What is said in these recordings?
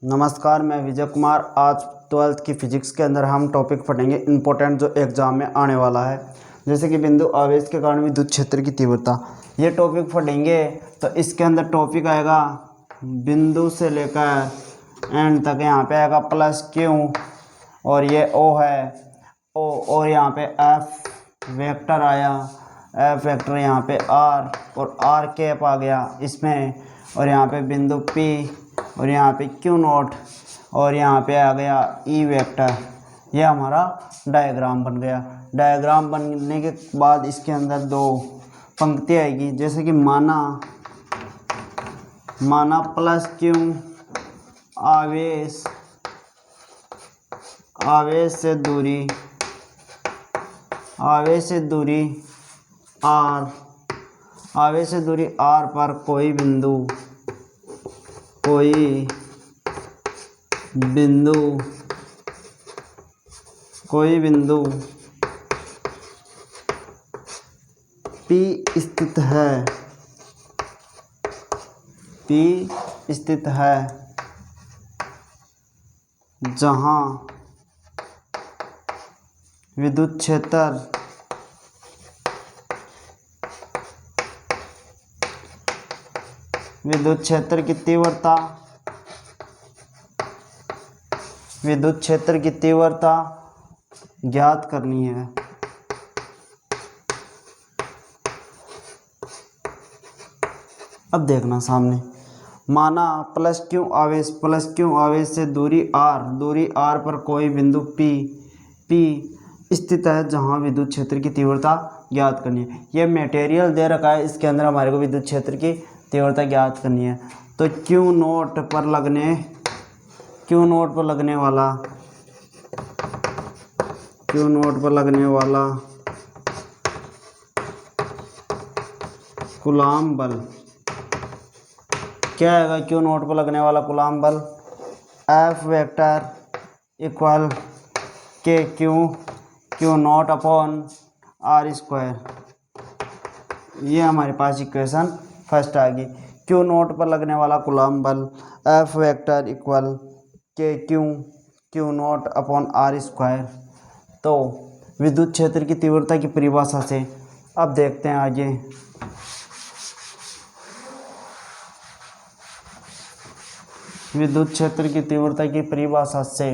नमस्कार, मैं विजय कुमार। आज 12th की फिजिक्स के अंदर हम टॉपिक पढ़ेंगे इम्पोर्टेंट जो एग्ज़ाम में आने वाला है, जैसे कि बिंदु आवेश के कारण विद्युत क्षेत्र की तीव्रता। ये टॉपिक पढ़ेंगे तो इसके अंदर टॉपिक आएगा बिंदु से लेकर एंड तक। यहाँ पे आएगा प्लस क्यू और ये ओ है ओ, और यहाँ पे एफ वेक्टर आया, एफ वेक्टर यहाँ पे आर और आर कैप आ गया इसमें, और यहाँ पे बिंदु पी और यहाँ पे क्यू नोट और यहाँ पे आ गया ई वेक्टर। ये हमारा डायग्राम बन गया। डायग्राम बनने के बाद इसके अंदर दो पंक्ति आएगी, जैसे कि माना प्लस क्यू आवेश से दूरी आर पर कोई बिंदु P स्थित है जहाँ विद्युत क्षेत्र की तीव्रता ज्ञात करनी है। अब देखना सामने, माना प्लस क्यू आवेश से दूरी आर पर कोई बिंदु P स्थित है जहां विद्युत क्षेत्र की तीव्रता ज्ञात करनी है। ये मटेरियल दे रखा है, इसके अंदर हमारे को विद्युत क्षेत्र की तीव्रता ज्ञात करनी है। तो क्यू नोट पर लगने वाला कूलाम बल क्या आएगा? क्यू नोट पर लगने वाला कूलाम बल F vector equal K Q naught upon R square. ये हमारे पास इक्वेशन फर्स्ट आ गई। क्यू नोट पर लगने वाला कूलाम बल F vector equal K Q naught upon R square. तो विद्युत क्षेत्र की तीव्रता की परिभाषा से अब देखते हैं आगे। विद्युत क्षेत्र की तीव्रता की परिभाषा से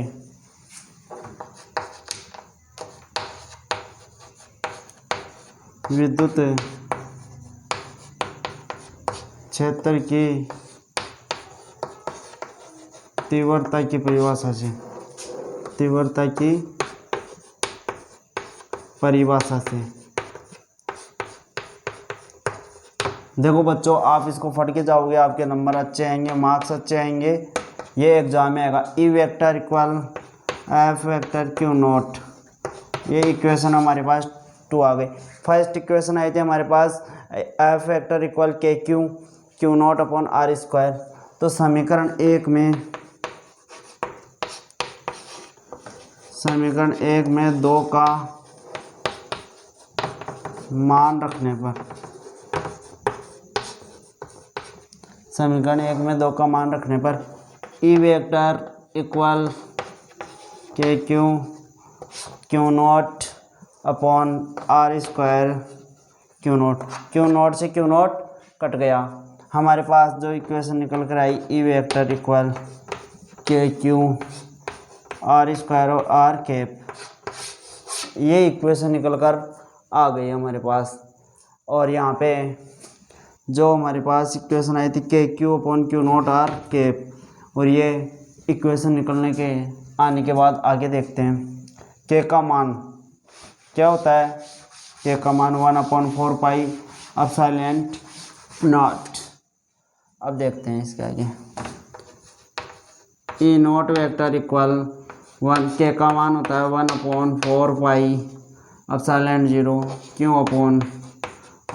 विद्युत क्षेत्र की तीव्रता की परिभाषा से देखो बच्चों, आप इसको पढ़ के जाओगे, आपके नंबर अच्छे आएंगे, मार्क्स अच्छे आएंगे। ये एग्जाम में आएगा ई vector equal F vector Q note. ये इक्वेशन हमारे पास 2 आ गई। फर्स्ट इक्वेशन आई थी हमारे पास F vector equal K Q naught upon R square. तो समीकरण एक में 2 का मान रखने पर E vector equal K Q naught upon R square Q naught से क्यू नोट कट गया। हमारे पास जो इक्वेशन निकल कर आई E vector equal K Q R square और आर कैप, ये इक्वेशन निकल कर आ गई हमारे पास। और यहाँ पे जो हमारे पास इक्वेशन आई थी K Q upon Q naught R cap, और ये इक्वेशन निकलने के आने के बाद आगे देखते हैं के का मान क्या होता है। के का मान 1/4 पाई एप्सिलॉन नॉट। अब देखते हैं इसके आगे। ई नोट वेक्टर इक्वल 1 के का मान होता है 1/4 pi epsilon 0 Q upon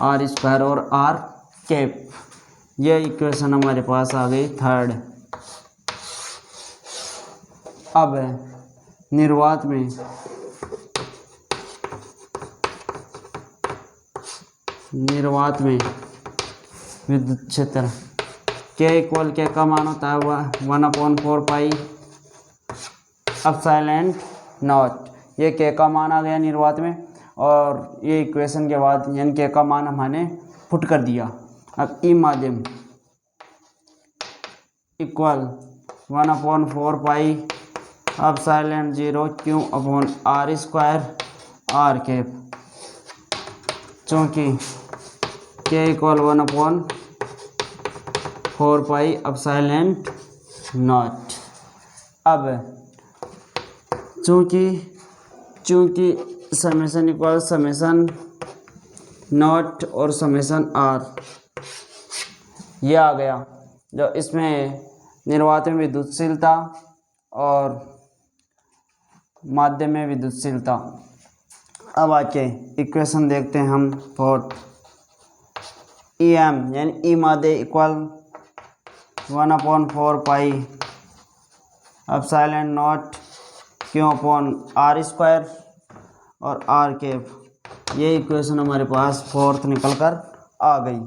R square और आर कैप। ये इक्वेशन हमारे पास आ गई थर्ड। अब निर्वात में विद्युत क्षेत्र के इक्वल के का मान होता है 1/4 पाई एप्सिलॉन नॉट। ये के का मान आ गया निर्वात में, और ये इक्वेशन के बाद यानी के का मान हमने पुट कर दिया। अब ई माध्यम equal 1/4 pi epsilon 0 Q upon R square R cap, चूँकि K equal 1/4 pi epsilon naught. अब चूँकि समेशन इक्वल समेशन नॉट और समेशन आर ये आ गया, जो इसमें निर्वात में विद्युतशीलता और माध्यम में विद्युतशीलता। अब आके इक्वेशन देखते हैं हम फोर्थ। ई एम यानी ई माध्य equal 1/4 pi epsilon naught Q upon R square और आर कैप, ये इक्वेशन हमारे पास फोर्थ निकल कर आ गई।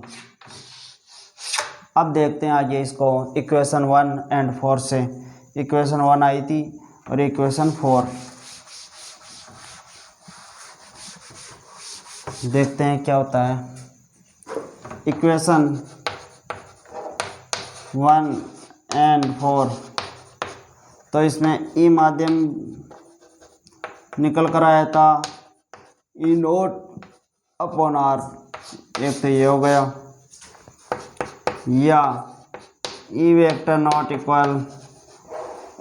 अब देखते हैं आगे इसको इक्वेशन 1 एंड 4 से। इक्वेशन 1 आई थी और इक्वेशन 4 देखते हैं क्या होता है। इक्वेशन 1 एंड 4, तो इसमें ई माध्यम निकल कर आया था ई नोट अपॉन आर, एक तो ये हो गया, या E vector naught equal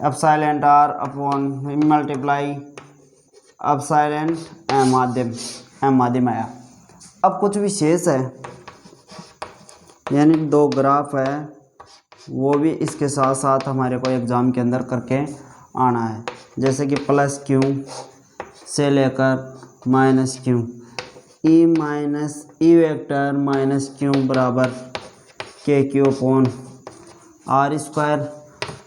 epsilon R upon multiply epsilon M माध्यम आया। अब कुछ विशेष है, यानी दो ग्राफ है, वो भी इसके साथ साथ हमारे को एग्ज़ाम के अंदर करके आना है। जैसे कि प्लस क्यू से लेकर minus Q, E vector minus Q बराबर के क्यू अपॉन आर स्क्वायर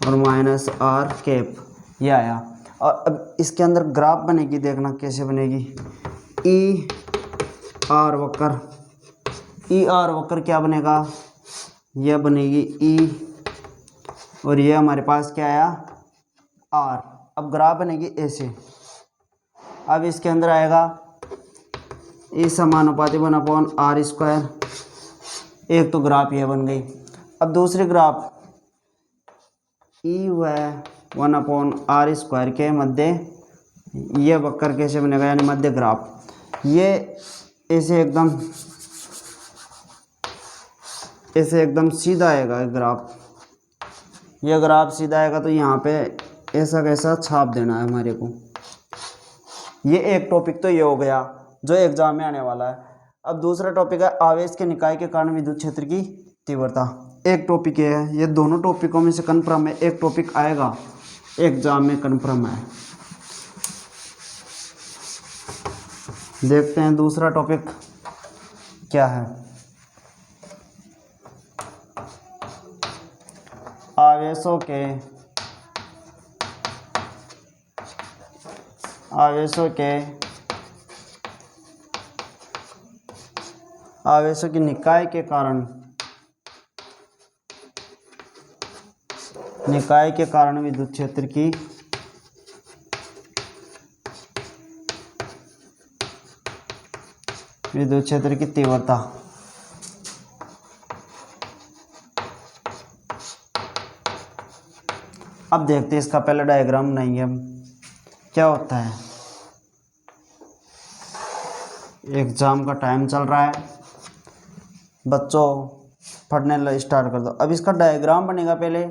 और माइनस आर कैप, ये आया। और अब इसके अंदर ग्राफ बनेगी, देखना कैसे बनेगी। ई आर वक्र क्या बनेगा, यह बनेगी ई, और ये हमारे पास क्या आया आर। अब ग्राफ बनेगी ऐसे। अब इसके अंदर आएगा ई समानुपाती 1/r स्क्वायर, एक तो ग्राफ ये बन गई। अब दूसरी ग्राफ ई व 1/r स्क्वायर के मध्य ये वक्र कैसे बनेगा, यानी मध्य ग्राफ। ये ऐसे एकदम सीधा आएगा ग्राफ। ये ग्राफ सीधा आएगा तो यहाँ पे ऐसा कैसा छाप देना है हमारे को। ये एक टॉपिक तो ये हो गया जो एग्जाम में आने वाला है। अब दूसरा टॉपिक है आवेश के निकाय के कारण विद्युत क्षेत्र की तीव्रता। एक टॉपिक है, ये दोनों टॉपिकों में से कन्फर्म है, एक टॉपिक आएगा एग्जाम में, कन्फर्म है। देखते हैं दूसरा टॉपिक क्या है। आवेशों के निकाय के कारण विद्युत क्षेत्र की तीव्रता। अब देखते हैं इसका पहले डायग्राम बनाएंगे हम, क्या होता है। एग्जाम का टाइम चल रहा है, बच्चों पढ़ने स्टार्ट कर दो। अब इसका डायग्राम बनेगा। पहले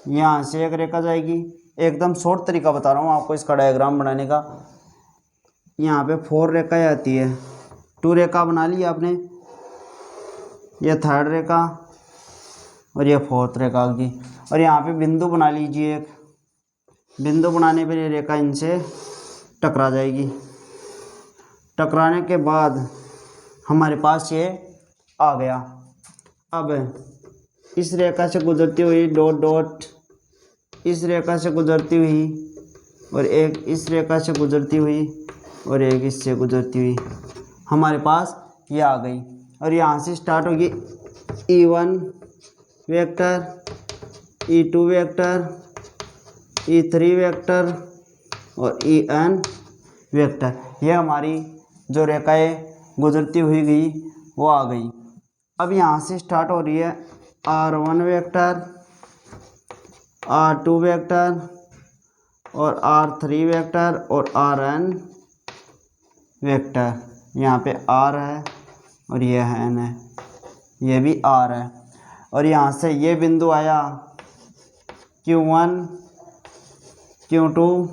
यहाँ से एक रेखा जाएगी, एकदम शॉर्ट तरीका बता रहा हूँ आपको इसका डायग्राम बनाने का। यहाँ पे 4 रेखाएं आती है, 2 रेखा बना ली आपने, ये 3rd रेखा और ये 4th रेखा होगी। और यहाँ पे बिंदु बना लीजिए एक, बिंदु बनाने पर ये रेखा इनसे टकरा जाएगी। टकराने के बाद हमारे पास ये आ गया। अब इस रेखा से गुजरती हुई डॉट डॉट, इस रेखा से गुजरती हुई, और एक इस रेखा से गुजरती हुई, और एक इससे गुजरती हुई, हमारे पास ये आ गई। और यहाँ से स्टार्ट होगी E1 vector, E2 vector, E3 vector और En वेक्टर। ये हमारी जो रेखाएं गुजरती हुई गई वो आ गई। अब यहाँ से स्टार्ट हो रही है R1 वेक्टर, R2 वेक्टर और R3 वेक्टर और Rn वेक्टर। यहाँ पे R है और ये है N है, ये भी R है। और यहाँ से ये बिंदु आया Q1, Q2,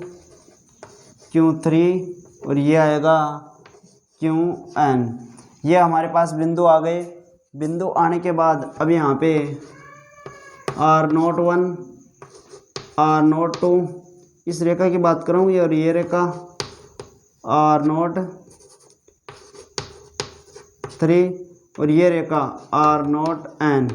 Q3 और ये आएगा Qn। ये हमारे पास बिंदु आ गए। बिंदु आने के बाद अब यहाँ पे R01, R02 इस रेखा की बात करूँ और ये रेखा R03 और ये रेखा R0n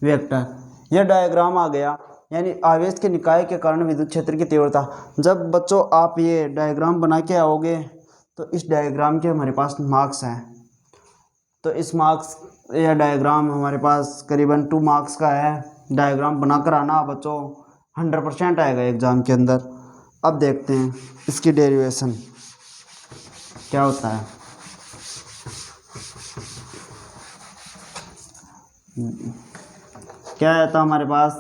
वेक्टर। यह डायग्राम आ गया, यानी आवेश के निकाय के कारण विद्युत क्षेत्र की तीव्रता। जब बच्चों आप ये डायग्राम बना के आओगे तो इस डायग्राम के हमारे पास मार्क्स हैं। तो इस मार्क्स यह डायग्राम हमारे पास करीबन 2 मार्क्स का है। डायग्राम बनाकर आना बच्चों, 100% आएगा एग्ज़ाम के अंदर। अब देखते हैं इसकी डेरिवेशन क्या होता है। क्या आता हमारे पास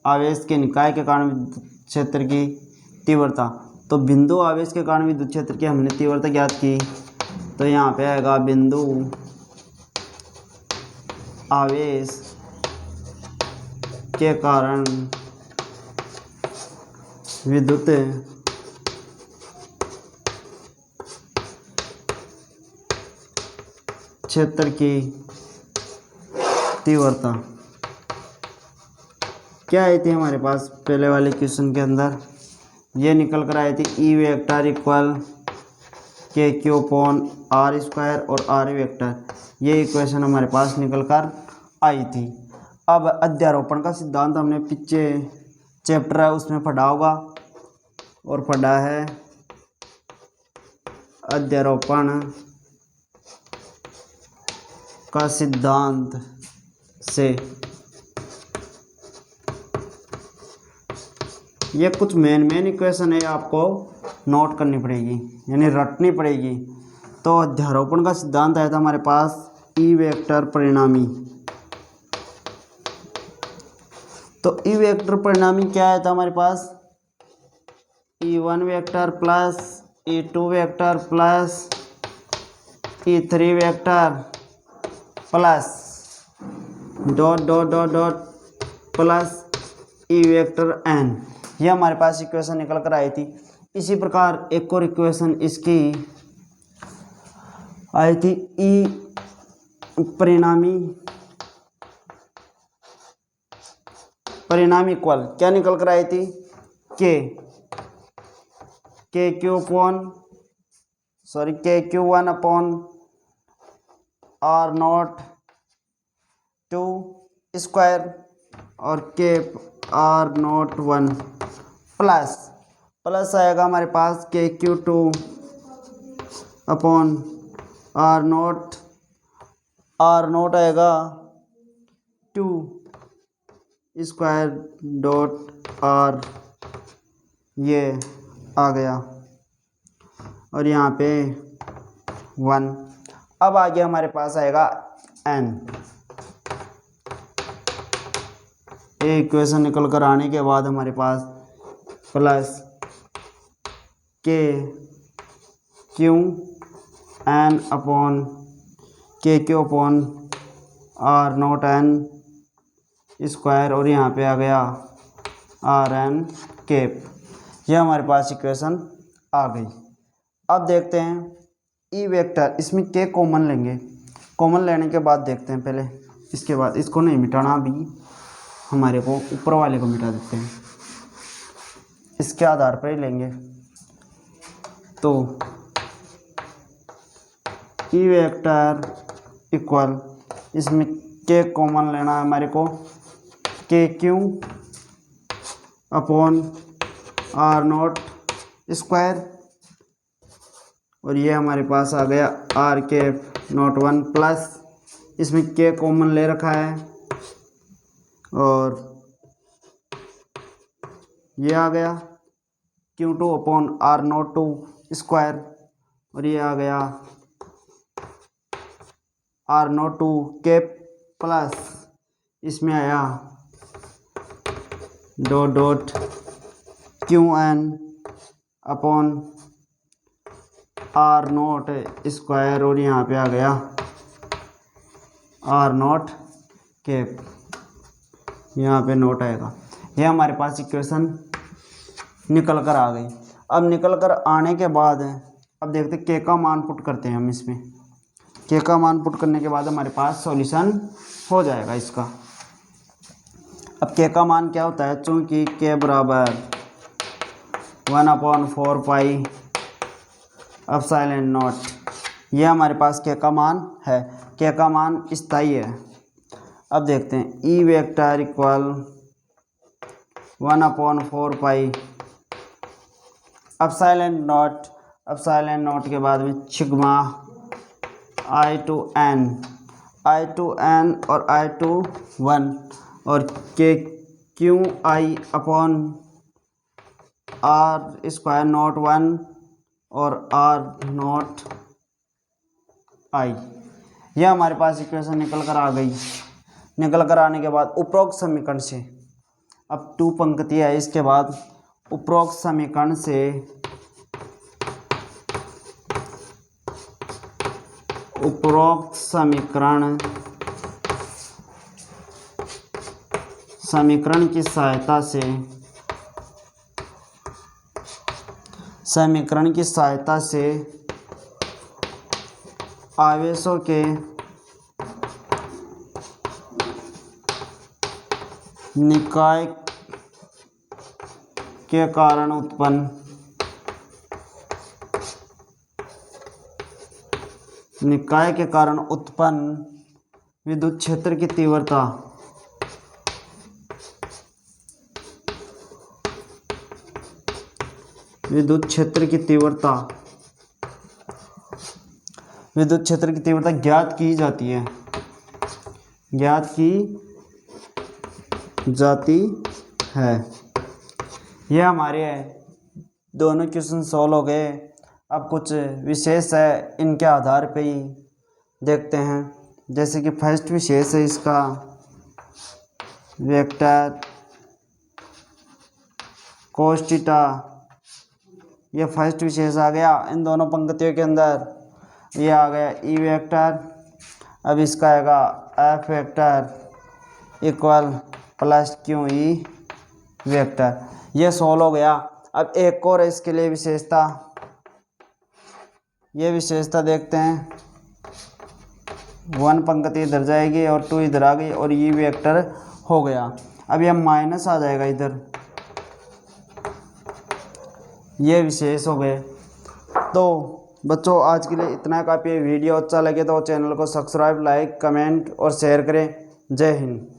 आवेश के निकाय के कारण विद्युत क्षेत्र की तीव्रता। तो बिंदु आवेश के कारण विद्युत क्षेत्र की हमने तीव्रता ज्ञात की। तो यहाँ पे आएगा बिंदु आवेश के कारण विद्युत क्षेत्र की तीव्रता क्या आई थी हमारे पास पहले वाले क्वेश्चन के अंदर। ये निकल कर आई थी E vector equal KQ upon R square और R वेक्टर। ये इक्वेशन हमारे पास निकल कर आई थी। अब अध्यारोपण का सिद्धांत हमने पीछे चैप्टर है उसमें पढ़ा होगा और पढ़ा है अध्यारोपण का सिद्धांत से। ये कुछ मेन इक्वेशन है, आपको नोट करनी पड़ेगी यानी रटनी पड़ेगी। तो अध्यारोपण का सिद्धांत आया था हमारे पास E वेक्टर परिणामी। तो E वेक्टर परिणामी क्या आया था हमारे पास, E1 vector plus E2 vector plus E3 vector plus dot dot dot dot plus E vector n। यह हमारे पास इक्वेशन निकल कर आई थी। इसी प्रकार एक और इक्वेशन इसकी आई थी E परिणामी इक्वल क्या निकल कर आई थी, KQ1 अपॉन R02 स्क्वायर और R01 प्लस आएगा हमारे पास KQ2 अपॉन R0 आएगा 2 स्क्वायर डॉट R, ये आ गया और यहाँ पे 1। अब आगे हमारे पास आएगा n। ये इक्वेशन निकल कर आने के बाद हमारे पास plus KQn upon KQ upon R0n square और यहाँ पे आ गया Rn कैप। यह हमारे पास इक्वेशन आ गई। अब देखते हैं E वेक्टर, इसमें K कॉमन लेंगे। कॉमन लेने के बाद देखते हैं पहले, इसके बाद इसको नहीं मिटाना, अभी हमारे को ऊपर वाले को मिटा देते हैं, इसके आधार पर ही लेंगे। तो E वेक्टर इक्वल, इसमें K कॉमन लेना है हमारे को, KQ अपॉन R0 स्क्वायर और ये हमारे पास आ गया R कैप नॉट 1 प्लस, इसमें K कॉमन ले रखा है और ये आ गया Q2 upon R naught two square, और ये आ गया R naught two cap plus इसमें आया dot dot Qn upon R naught square, और यहाँ पे आ गया आर नॉट कैप, यहाँ पे नोट आएगा। ये हमारे पास इक्वेशन निकल कर आ गई। अब निकल कर आने के बाद अब देखते के का मान पुट करते हैं हम इसमें। के का मान पुट करने के बाद हमारे पास सॉल्यूशन हो जाएगा इसका। अब के का मान क्या होता है, चूँकि के बराबर 1/4 पाई एप्सिलॉन नॉट, ये हमारे पास के का मान है। के का मान स्थायी है। अब देखते हैं E vector equal 1/4 pi epsilon naught के बाद में सिग्मा I to n और I to 1 और K Q I upon R square naught 1 और आर नॉट आई। यह हमारे पास इक्वेशन निकल कर आ गई। निकल कर आने के बाद उपरोक्त समीकरण से, अब 2 पंक्तियाँ है, इसके बाद उपरोक्त समीकरण समीकरण की सहायता से आवेशों के निकाय के कारण उत्पन्न विद्युत क्षेत्र की तीव्रता विद्युत क्षेत्र की तीव्रता ज्ञात की जाती है। यह हमारे दोनों क्वेश्चन सॉल्व हो गए। अब कुछ विशेष है, इनके आधार पे ही देखते हैं। जैसे कि फर्स्ट विशेष है इसका वेक्टर cos थीटा, ये फर्स्ट विशेष आ गया इन दोनों पंक्तियों के अंदर। ये आ गया ई वेक्टर। अब इसका आएगा F vector equal plus Q E vector. ये सॉल्व हो गया। अब एक और इसके लिए विशेषता, ये विशेषता देखते हैं। 1 पंक्ति इधर जाएगी और 2 इधर आ गई और ई वेक्टर हो गया। अब यह माइनस आ जाएगा इधर, ये विशेष हो गए। तो बच्चों आज के लिए इतना काफ़ी है। वीडियो अच्छा लगे तो चैनल को सब्सक्राइब, लाइक, कमेंट और शेयर करें। जय हिंद।